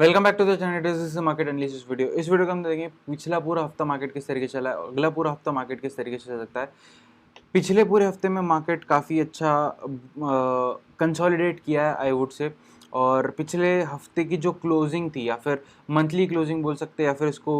Welcome back to the channel. This is market analysis video. इस video को हम देखेंगे पिछला पूरा हफ्ता मार्केट किस तरीके से चला है, अगला पूरा हफ्ता मार्केट किस तरीके से चल सकता है। पिछले पूरे हफ्ते में मार्केट काफ़ी अच्छा कंसोलिडेट किया है आई वुड से। और पिछले हफ्ते की जो क्लोजिंग थी, या फिर मंथली क्लोजिंग बोल सकते हैं, या फिर इसको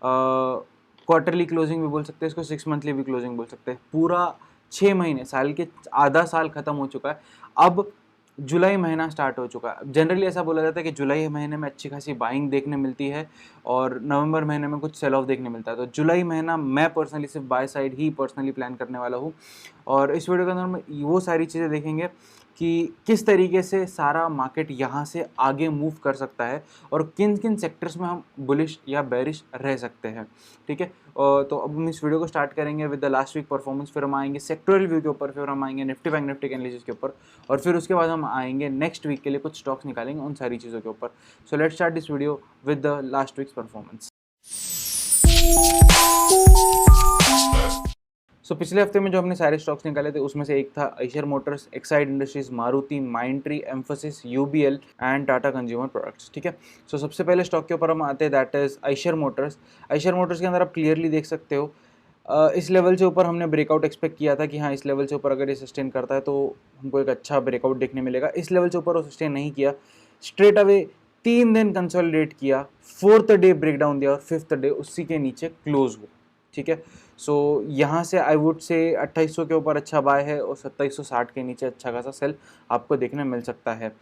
क्वार्टरली क्लोजिंग भी बोल सकते हैं, इसको 6 मंथली भी क्लोजिंग बोल सकते हैं। पूरा 6 महीने, साल के आधा साल खत्म हो चुका है। अब जुलाई महीना स्टार्ट हो चुका है। जनरली ऐसा बोला जाता है कि जुलाई महीने में अच्छी खासी बाइंग देखने मिलती है और नवंबर महीने में कुछ सेल ऑफ देखने मिलता है। तो जुलाई महीना मैं पर्सनली सिर्फ by side he personally plan करने वाला हूँ। और इस वीडियो के अंदर हम वो सारी चीज़ें देखेंगे कि किस तरीके से सारा मार्केट यहाँ से आगे मूव कर सकता है और किन किन सेक्टर्स में हम बुलिश या बेरिश रह सकते हैं। ठीक है, तो अब हम इस वीडियो को स्टार्ट करेंगे with the last week performance, फिर हम आएंगे सेक्टोरल व्यू के ऊपर, फिर हम आएंगे निफ्टी बैंक निफ्टी के एनालिसिस के ऊपर, और फिर उसके बाद हम आएंगे नेक्स्ट वीक के लिए कुछ स्टॉक्स निकालेंगे उन सारी चीज़ों के ऊपर। So let's start this video with the last week's performance. So पिछले हफ्ते में जो हमने सारे स्टॉक्स निकाले थे उसमें से एक था Eicher Motors, Exide industries, Maruti, Mindtree, emphasis, UBL and Tata consumer products. ठीक है, सो सबसे पहले स्टॉक के ऊपर हम आते हैं, that is Eicher Motors. Eicher Motors के अंदर आप क्लियरली देख सकते हो इस लेवल से ऊपर हमने ब्रेकआउट एक्सपेक्ट किया था कि हाँ, इस लेवल से ऊपर अगर ये सस्टेन करता है तो हमको एक अच्छा ब्रेकआउट देखने मिलेगा। इस लेवल से ऊपर वो सस्टेन नहीं किया, स्ट्रेट अवे 3 दिन कंसोलिडेट किया, फोर्थ डे ब्रेकडाउन दिया और फिफ्थ डे उसी के नीचे क्लोज हुआ। ठीक है, सो यहाँ से आई वुड से 2800 के ऊपर अच्छा बाय है और 2760 के नीचे अच्छा खासा सेल आपको देखने मिल सकता है।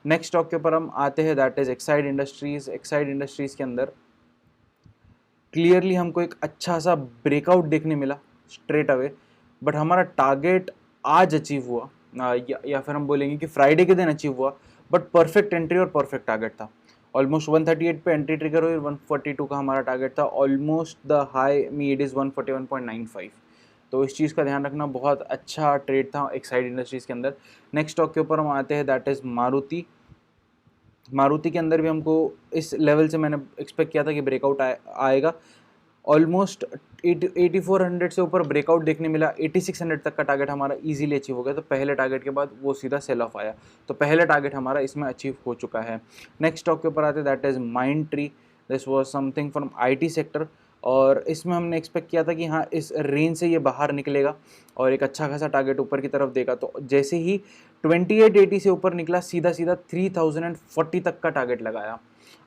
नेक्स्ट स्टॉक के ऊपर हम आते हैं, that is Exide industries. Exide industries के अंदर क्लियरली हमको एक अच्छा सा ब्रेकआउट देखने मिला स्ट्रेट अवे, बट हमारा टारगेट आज अचीव हुआ, या फिर हम बोलेंगे कि फ्राइडे के दिन अचीव हुआ, बट परफेक्ट एंट्री और परफेक्ट टारगेट था। ऑलमोस्ट 138 पे एंट्री ट्रिगर हुई, 142 का हमारा टारगेट था। Almost the high made is 141.95। तो इस चीज़ का ध्यान रखना, बहुत अच्छा ट्रेड था एक्साइड इंडस्ट्रीज़ के अंदर। नेक्स्ट स्टॉक के ऊपर हम आते हैं, दैट इज़ मारुति। मारुति के अंदर भी हमको इस लेवल से मैंने एक्सपेक्ट किया था कि ब्रेकआउट आएगा। ऑलमोस्ट 8400 से ऊपर ब्रेकआउट देखने मिला, 8600 तक का टारगेट हमारा इजीली अचीव हो गया। तो पहले टारगेट के बाद वो सीधा सेल ऑफ आया, तो पहले टारगेट हमारा इसमें अचीव हो चुका है। नेक्स्ट स्टॉक के ऊपर आते हैं, that is Mindtree. This was something from IT sector, और इसमें हमने एक्सपेक्ट किया था कि हाँ, इस रेंज से ये बाहर निकलेगा और एक अच्छा खासा टारगेट ऊपर की तरफ देगा। तो जैसे ही 2880 से ऊपर निकला, सीधा सीधा 3040 तक का टारगेट लगाया।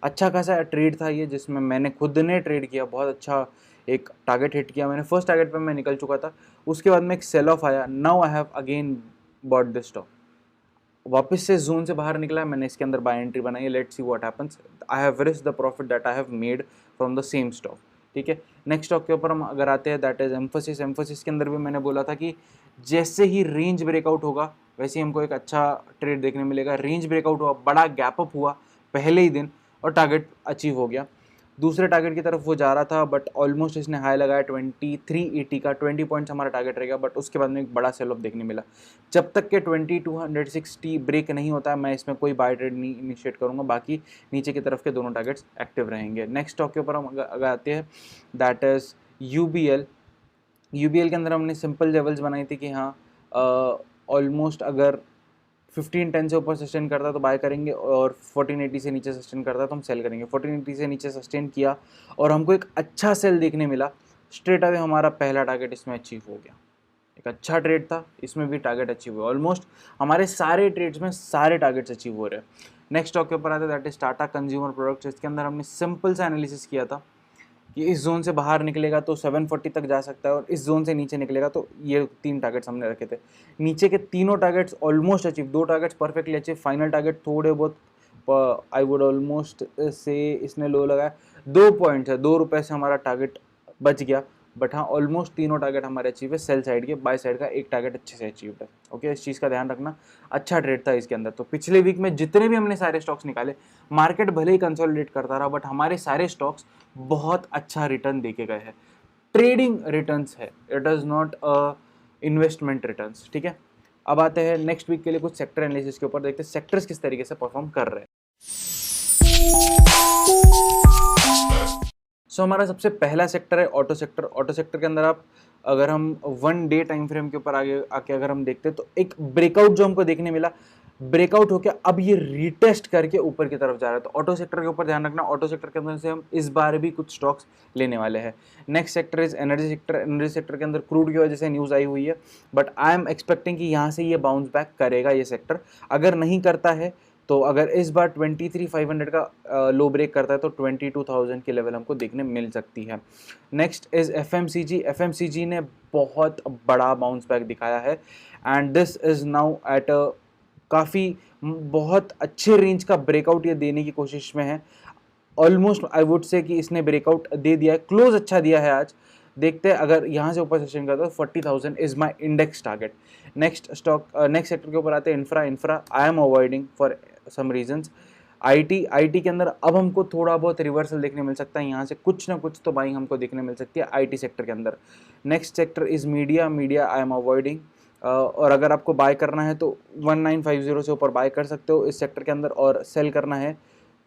अच्छा खासा ट्रेड था ये, जिसमें मैंने खुद ने ट्रेड किया, बहुत अच्छा एक टारगेट हिट किया मैंने। फर्स्ट टारगेट पे मैं निकल चुका था, उसके बाद में एक सेल ऑफ आया। Now I have again bought this stock, वापस से जोन से बाहर निकला है, मैंने इसके अंदर बाय एंट्री बनाई है। Let's see what happens. I have risk the profit that I have made from the same stock. ठीक है, नेक्स्ट स्टॉक के ऊपर हम अगर आते हैं, दैट इज एम्फोसिस। एम्फोसिस के अंदर भी मैंने बोला था कि जैसे ही रेंज ब्रेकआउट होगा वैसे ही हमको एक अच्छा ट्रेड देखने मिलेगा। रेंज ब्रेकआउट हुआ, बड़ा गैप अप हुआ पहले ही दिन और टारगेट अचीव हो गया। दूसरे टारगेट की तरफ वो जा रहा था, बट ऑलमोस्ट इसने हाई लगाया 2380 का, 20 पॉइंट्स हमारा टारगेट रहेगा, बट उसके बाद में एक बड़ा सेल ऑफ देखने मिला। जब तक के 2260 ब्रेक नहीं होता है, मैं इसमें कोई बाय ट्रेड नहीं इनिशिएट करूंगा। बाकी नीचे की तरफ के दोनों टारगेट्स एक्टिव रहेंगे। नेक्स्ट स्टॉक के ऊपर हम अगर आते हैं, दैट इज यूबीएल। यूबीएल के अंदर हमने सिंपल लेवल्स बनाई थी कि हाँ, ऑलमोस्ट अगर 1510 से ऊपर सस्टेन करता तो बाय करेंगे, और 1480 से नीचे सस्टेन करता तो हम सेल करेंगे। 1480 से नीचे सस्टेन किया और हमको एक अच्छा सेल देखने मिला। स्ट्रेट अवे हमारा पहला टारगेट इसमें अचीव हो गया। एक अच्छा ट्रेड था, इसमें भी टारगेट अचीव हुआ। ऑलमोस्ट हमारे सारे ट्रेड्स में सारे टारगेट्स अचीव हो रहे हैं। नेक्स्ट स्टॉक के ऊपर आते हैं, that is Tata consumer products. इसके अंदर हमने सिंपल सा एनालिसिस किया था कि इस जोन से बाहर निकलेगा तो 740 तक जा सकता है, और इस जोन से नीचे निकलेगा तो ये 3 टारगेट्स हमने रखे थे। नीचे के तीनों targets almost achieve, 2 targets perfectly achieve. Final target थोड़े बहुत आई वुड ऑलमोस्ट से इसने लो लगाया, 2 पॉइंट्स है, 2 रुपये से हमारा टारगेट बच गया। बट हाँ, ऑलमोस्ट तीनों टारगेट हमारे अचीव है। सेल साइड के, बाय साइड का एक टारगेट अच्छे से अचीव है। ओके, इस चीज़ का ध्यान रखना। अच्छा ट्रेड था इसके अंदर। तो पिछले वीक में जितने भी हमने सारे स्टॉक्स निकाले, मार्केट भले ही कंसोलिडेट करता रहा, बट हमारे सारे स्टॉक्स बहुत अच्छा रिटर्न देके गए हैं। ट्रेडिंग रिटर्न्स है, it is not investment returns. ठीक है, अब आते हैं नेक्स्ट वीक के लिए कुछ सेक्टर एनालिसिस के ऊपर, देखते हैं सेक्टर्स किस तरीके से परफॉर्म कर रहे हैं। सो हमारा सबसे पहला सेक्टर है ऑटो सेक्टर। ऑटो सेक्टर के अंदर आप अगर हम 1 डे टाइम फ्रेम के ऊपर आगे आके अगर हम देखते हैं तो एक ब्रेकआउट जो हमको देखने मिला, ब्रेकआउट होकर अब ये रीटेस्ट करके ऊपर की तरफ जा रहा है। तो ऑटो सेक्टर के ऊपर ध्यान रखना, ऑटो सेक्टर के अंदर से हम इस बार भी कुछ स्टॉक्स लेने वाले हैं। Next sector is energy sector. Energy sector के अंदर क्रूड की वजह से न्यूज़ आई हुई है, बट आई एम एक्सपेक्टिंग कि यहाँ से ये बाउंस बैक करेगा ये सेक्टर। अगर नहीं करता है तो अगर इस बार 23,500 का लो ब्रेक करता है तो 22,000 की लेवल हमको देखने मिल सकती है। Next is FMCG. एफएमसीजी ने बहुत बड़ा बाउंस बैक दिखाया है and this is now at a काफ़ी बहुत अच्छे रेंज का ब्रेकआउट ये देने की कोशिश में है। ऑलमोस्ट आई वुड से कि इसने ब्रेकआउट दे दिया है, क्लोज अच्छा दिया है आज। देखते हैं अगर यहाँ से ऊपर सेशन करता है तो 40,000 is my index target. Next stock next sector के ऊपर आते हैं infra I am avoiding for some reasons. IT के अंदर अब हमको थोड़ा बहुत रिवर्सल देखने मिल सकता है, यहाँ से कुछ ना कुछ तो बाइंग हमको देखने मिल सकती है आईटी सेक्टर के अंदर। Next sector is media I am avoiding. और अगर आपको बाय करना है तो 1950 से ऊपर बाय कर सकते हो इस सेक्टर के अंदर, और सेल करना है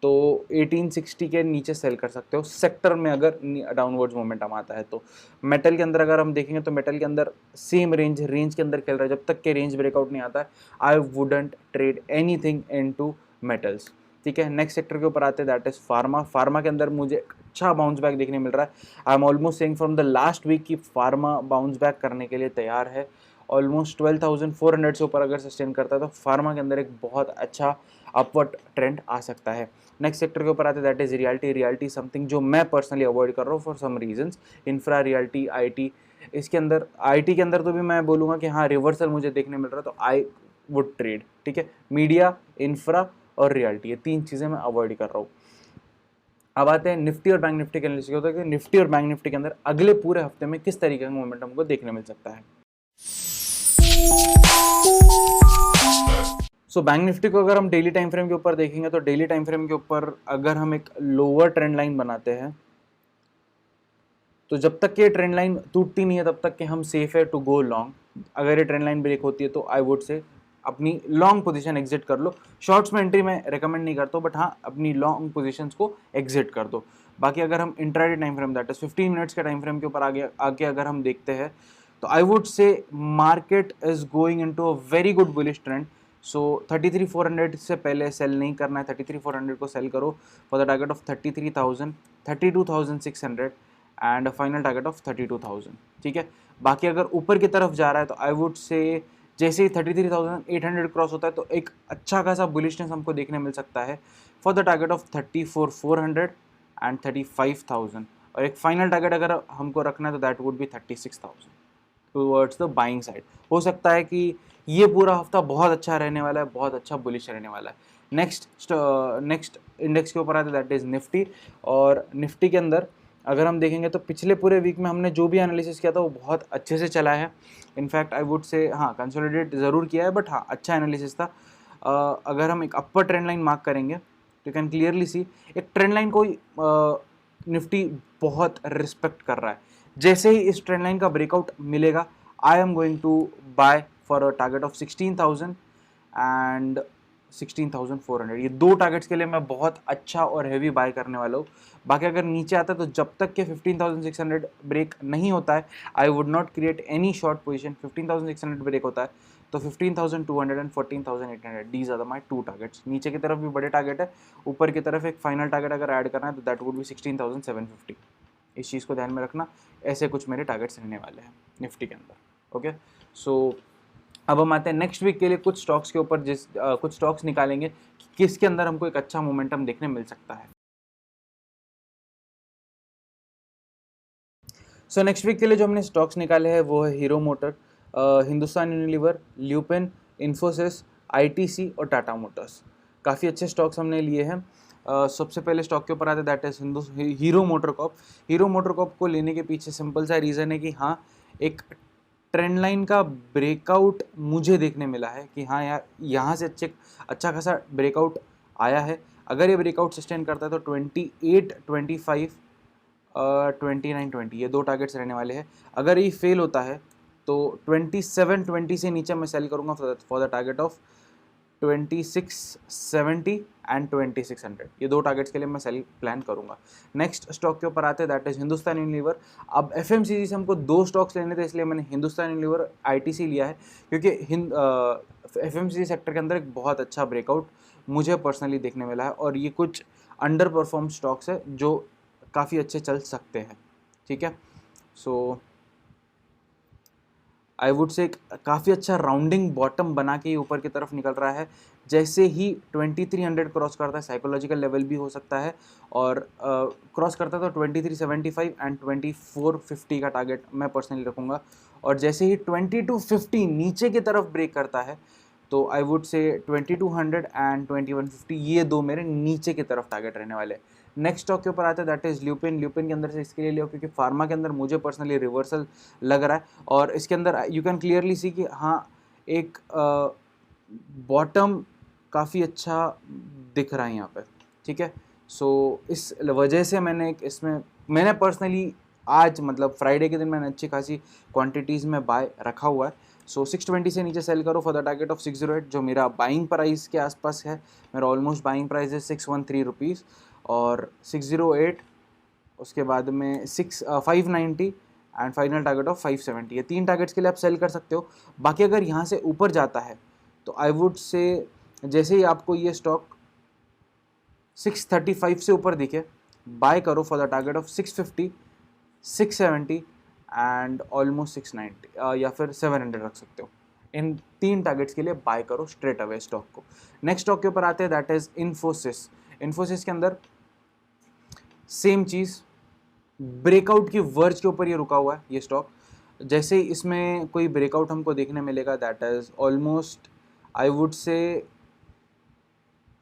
तो 1860 के नीचे सेल कर सकते हो सेक्टर में अगर डाउनवर्ड्स मोमेंटम आता है तो। मेटल के अंदर अगर हम देखेंगे तो मेटल के अंदर सेम रेंज के अंदर खेल रहा है, जब तक के रेंज ब्रेकआउट नहीं आता है I wouldn't trade anything into metals. ठीक है, नेक्स्ट सेक्टर के ऊपर आते हैं दैट इज फार्मा के अंदर मुझे अच्छा बाउंस बैक देखने मिल रहा है। I am almost saying from the last week कि फार्मा बाउंस बैक करने के लिए तैयार है। ऑलमोस्ट 12,400 से ऊपर अगर सस्टेन करता है तो फार्मा के अंदर एक बहुत अच्छा अपवर्ड ट्रेंड आ सकता है। नेक्स्ट सेक्टर के ऊपर आते हैं दैट इज रियल्टी समथिंग जो मैं पर्सनली अवॉइड कर रहा हूँ for some reasons. Infra, realty, IT, इसके अंदर आईटी के अंदर तो भी मैं बोलूँगा कि हाँ रिवर्सल मुझे देखने मिल रहा है तो आई वुड ट्रेड। ठीक है, मीडिया, इंफ्रा और रियल्टी, ये तीन चीज़ें मैं अवॉइड कर रहा हूँ। अब आते हैं निफ्टी और बैंक निफ्टी के एनालिसिस होता है कि निफ्टी और बैंक निफ्टी के अंदर अगले पूरे हफ्ते में किस तरीके का मोमेंटम हमको देखने मिल सकता है। सो बैंक निफ्टी को अगर हम डेली टाइम फ्रेम के ऊपर देखेंगे तो डेली टाइम फ्रेम के ऊपर अगर हम एक लोअर ट्रेंड लाइन बनाते हैं तो जब तक ये ट्रेंड लाइन टूटती नहीं है तब तक कि हम सेफ है टू गो लॉन्ग। अगर ये ट्रेंड लाइन ब्रेक होती है तो आई वुड से अपनी लॉन्ग पोजीशन एग्जिट कर लो। शॉर्ट्स में एंट्री मैं रेकमेंड नहीं करता हूँ, बट हाँ अपनी लॉन्ग पोजीशंस को एग्जिट कर दो। बाकी अगर हम intraday time frame that is 15 minutes के टाइम फ्रेम के ऊपर आगे अगर हम देखते हैं तो I would say market is going into a very good bullish trend. So 33,400 से पहले सेल नहीं करना है, 33,400 को सेल करो for the target of 33,000, 32,600 and final target of 32,000। ठीक है, बाकी अगर ऊपर की तरफ जा रहा है तो आई वुड से जैसे ही 33,800 क्रॉस होता है तो एक अच्छा खासा बुलिशनेस हमको देखने मिल सकता है for the target of 34,400 and 35,000, और एक फाइनल टारगेट अगर हमको रखना है तो that would be 36,000 towards the buying side. हो सकता है कि ये पूरा हफ्ता बहुत अच्छा रहने वाला है, बहुत अच्छा बुलिश रहने वाला है। नेक्स्ट इंडेक्स के ऊपर आते दैट इज निफ्टी, और निफ्टी के अंदर अगर हम देखेंगे तो पिछले पूरे वीक में हमने जो भी एनालिसिस किया था वो बहुत अच्छे से चला है। इनफैक्ट आई वुड से हाँ कंसोलिडेट ज़रूर किया है, बट हाँ अच्छा एनालिसिस था। अगर हम एक अपर ट्रेंड लाइन मार्क करेंगे तो यू कैन क्लियरली सी एक ट्रेंड लाइन को निफ्टी बहुत रिस्पेक्ट कर रहा है। जैसे ही इस ट्रेंड लाइन का ब्रेकआउट मिलेगा I am going to buy for a target of 16,000 and 16,400। ये दो टारगेट्स के लिए मैं बहुत अच्छा और हैवी बाय करने वाला हूँ। बाकी अगर नीचे आता है तो जब तक के 15,600 ब्रेक नहीं होता है I would not create any short position. 15,600 break होता है तो 15,200 and 14,800 these are my two targets. नीचे की तरफ भी बड़े टारगेट है, ऊपर की तरफ एक फाइनल टारगेट अगर ऐड करना है तो दैट वुड बी 16,750। इस चीज़ को ध्यान में रखना, ऐसे कुछ मेरे टारगेट्स रहने वाले हैं निफ्टी के अंदर। ओके, सो अब हम आते हैं नेक्स्ट वीक के लिए कुछ स्टॉक्स के ऊपर, कुछ स्टॉक्स निकालेंगे कि किसके अंदर हमको एक अच्छा मोमेंटम देखने मिल सकता है। सो नेक्स्ट वीक के लिए जो हमने स्टॉक्स निकाले हैं वो है hero motor, Hindustan Unilever, lupin, Infosys, ITC और टाटा मोटर्स। काफ़ी अच्छे स्टॉक्स हमने लिए हैं। सबसे पहले स्टॉक के ऊपर आते that is Hero MotoCorp. Hero MotoCorp को लेने के पीछे सिंपल सा रीज़न है कि हाँ एक ट्रेंड लाइन का ब्रेकआउट मुझे देखने मिला है कि हाँ यार यहाँ से अच्छा खासा ब्रेकआउट आया है। अगर ये ब्रेकआउट सस्टेन करता है तो 28, 25, 29, 20 ये दो टारगेट्स रहने वाले हैं। अगर ये फेल होता है तो 27, 20 से नीचे मैं सेल करूँगा for the target of 2670 and 2600, ये दो टारगेट्स के लिए मैं सेल प्लान करूंगा। नेक्स्ट स्टॉक के ऊपर आते हैं, दैट इज हिंदुस्तान यूनिलीवर। अब एफएमसीजी से हमको दो स्टॉक्स लेने थे, इसलिए मैंने हिंदुस्तान यूनिलीवर आईटीसी लिया है, क्योंकि एफएमसीजी सेक्टर के अंदर एक बहुत अच्छा ब्रेकआउट मुझे पर्सनली देखने मिला है, और ये कुछ अंडर परफॉर्म स्टॉक्स है जो काफ़ी अच्छे चल सकते हैं, ठीक है। सो आई वुड से काफ़ी अच्छा राउंडिंग बॉटम बना के ऊपर की तरफ निकल रहा है। जैसे ही 2300 क्रॉस करता है, साइकोलॉजिकल लेवल भी हो सकता है, और क्रॉस करता है तो 2375 एंड 2450 का टारगेट मैं पर्सनली रखूँगा। और जैसे ही 2250 नीचे की तरफ ब्रेक करता है तो आई वुड से 2200 एंड 2150, ये दो मेरे नीचे की तरफ टारगेट रहने वाले हैं। नेक्स्ट स्टॉक के ऊपर आता है, दैट इज ल्यूपिन। ल्यूपिन के अंदर से इसके लिए लियो क्योंकि फार्मा के अंदर मुझे पर्सनली रिवर्सल लग रहा है, और इसके अंदर यू कैन क्लियरली सी कि हाँ एक बॉटम काफ़ी अच्छा दिख रहा है यहाँ पे, ठीक है। सो इस वजह से मैंने पर्सनली आज मतलब फ्राइडे के दिन मैंने अच्छी खासी क्वांटिटीज़ में बाय रखा हुआ है। सो 620 से नीचे सेल करो फॉर द टारगेट ऑफ 608, जो मेरा बाइंग प्राइस के आसपास है। मेरा ऑलमोस्ट बाइंग प्राइस है 613 रुपीज़, और 608 उसके बाद में 590 एंड फाइनल टारगेट ऑफ 570, ये तीन टारगेट्स के लिए आप सेल कर सकते हो। बाकी अगर यहाँ से ऊपर जाता है तो आई वुड से जैसे ही आपको ये स्टॉक 635 से ऊपर दिखे, बाय करो for the target of 650, 670 and almost 690, या फिर 700 रख सकते हो। इन तीन टारगेट्स के लिए बाय करो स्ट्रेट अवे स्टॉक को। नेक्स्ट स्टॉक के ऊपर आते हैं, दैट इज इन्फोसिस। इन्फोसिस के अंदर सेम चीज़, ब्रेकआउट की वर्ज के ऊपर ये रुका हुआ है ये स्टॉक। जैसे ही इसमें कोई ब्रेकआउट हमको देखने मिलेगा, that is almost I would से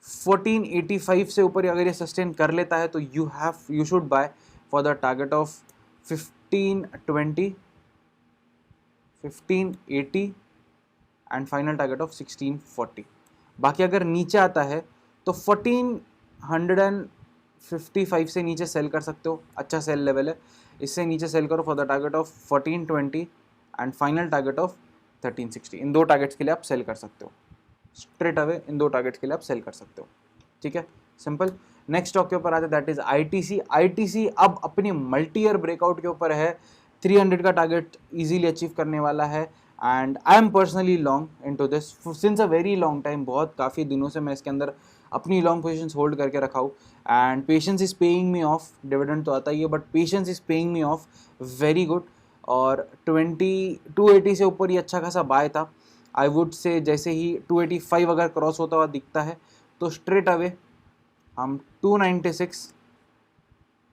1485 से ऊपर अगर ये सस्टेन कर लेता है तो you should buy for the target of 1520, 1580 and final target of 1640। बाकी अगर नीचे आता है तो 1455 से नीचे सेल कर सकते हो, अच्छा सेल लेवल है। इससे नीचे सेल करो for the target of 1420 and final target of 1360। इन दो टारगेट्स के लिए आप सेल कर सकते हो स्ट्रेट अवे, इन दो टारगेट्स के लिए आप सेल कर सकते हो, ठीक है, सिंपल। नेक्स्ट स्टॉक के ऊपर आते हैं, दैट इज आईटीसी। आईटीसी अब अपनी मल्टी ईयर ब्रेकआउट के ऊपर है, 300 का टारगेट इजीली अचीव करने वाला है, and I am personally long into this since a very long time. बहुत काफ़ी दिनों से मैं इसके अंदर अपनी लॉन्ग पोजीशंस होल्ड करके रखा हूँ, and patience is paying me of. Dividend तो आता ही है, but patience is paying me of very good. और 280 से ऊपर ही अच्छा खासा बाय था। आई वुड से जैसे ही 285 अगर क्रॉस होता हुआ दिखता है तो स्ट्रेट अवे हम 296,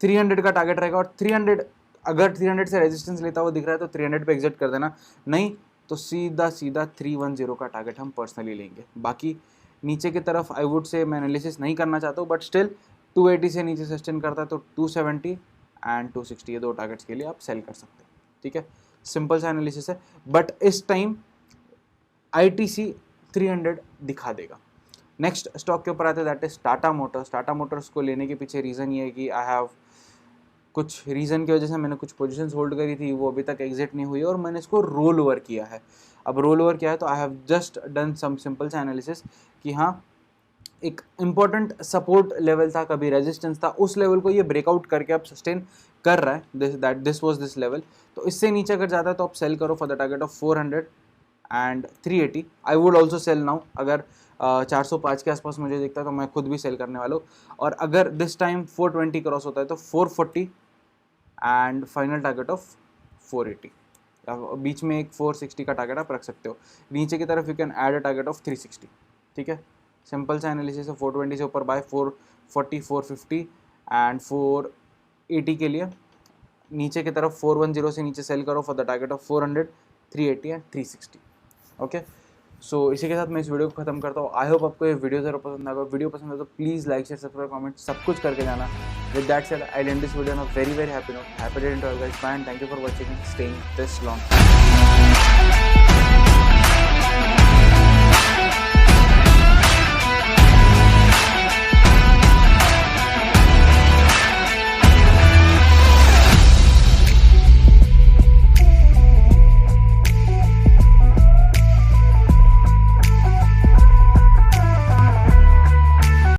300 का टारगेट रहेगा, और 300 अगर 300 से रेजिस्टेंस लेता हुआ दिख रहा है तो 300 पे एग्जिट कर देना, नहीं तो सीधा 310 का टारगेट हम पर्सनली लेंगे। बाकी नीचे की तरफ आई वुड से मैं एनालिसिस नहीं करना चाहता हूँ, बट स्टिल 280 से नीचे सस्टेन करता है तो 270 एंड 260, ये दो टारगेट्स के लिए आप सेल कर सकते हो, ठीक है, सिंपल सा एनालिसिस है। बट इस टाइम आईटीसी 300 दिखा देगा। नेक्स्ट स्टॉक के ऊपर आते हैं, that is Tata Motors. Tata Motors को लेने के पीछे रीज़न ये है कि आई हैव कुछ रीज़न की वजह से मैंने कुछ पोजीशंस होल्ड करी थी, वो अभी तक एग्जिट नहीं हुई, और मैंने इसको रोल ओवर किया है। अब रोल ओवर किया है तो I have just done some simple सा एनालिसिस कि हाँ एक इम्पॉर्टेंट सपोर्ट लेवल था, कभी रेजिस्टेंस था, उस लेवल को ये ब्रेकआउट करके अब सस्टेन कर रहा है, दिस वाज दिस लेवल। तो इससे नीचे अगर जाता है तो आप सेल करो for the target of 400 and 380। I would also sell now, अगर 405 के आसपास मुझे दिखता है तो मैं खुद भी सेल करने वाला हूँ। और अगर दिस टाइम 420 क्रॉस होता है तो 440 एंड फाइनल टारगेट ऑफ 480, बीच में एक 460 का टारगेट आप रख सकते हो। नीचे की तरफ you can add a target of 360, ठीक है, सिंपल सा एनालिसिस है। 420 से ऊपर बाय 440, 450 एंड 480 के लिए। नीचे की तरफ 410 से नीचे सेल करो for the target of 400, 380 and 360, okay. So इसी के साथ मैं इस वीडियो को खत्म करता हूँ। आई होप आपको ये वीडियो ज़रा पसंद आएगा। वीडियो पसंद है तो please like, share, subscribe, comment सब कुछ करके जाना। With that said I end this video on a very happy note. Happy day to all guys, bye and thank you for watching, staying this long.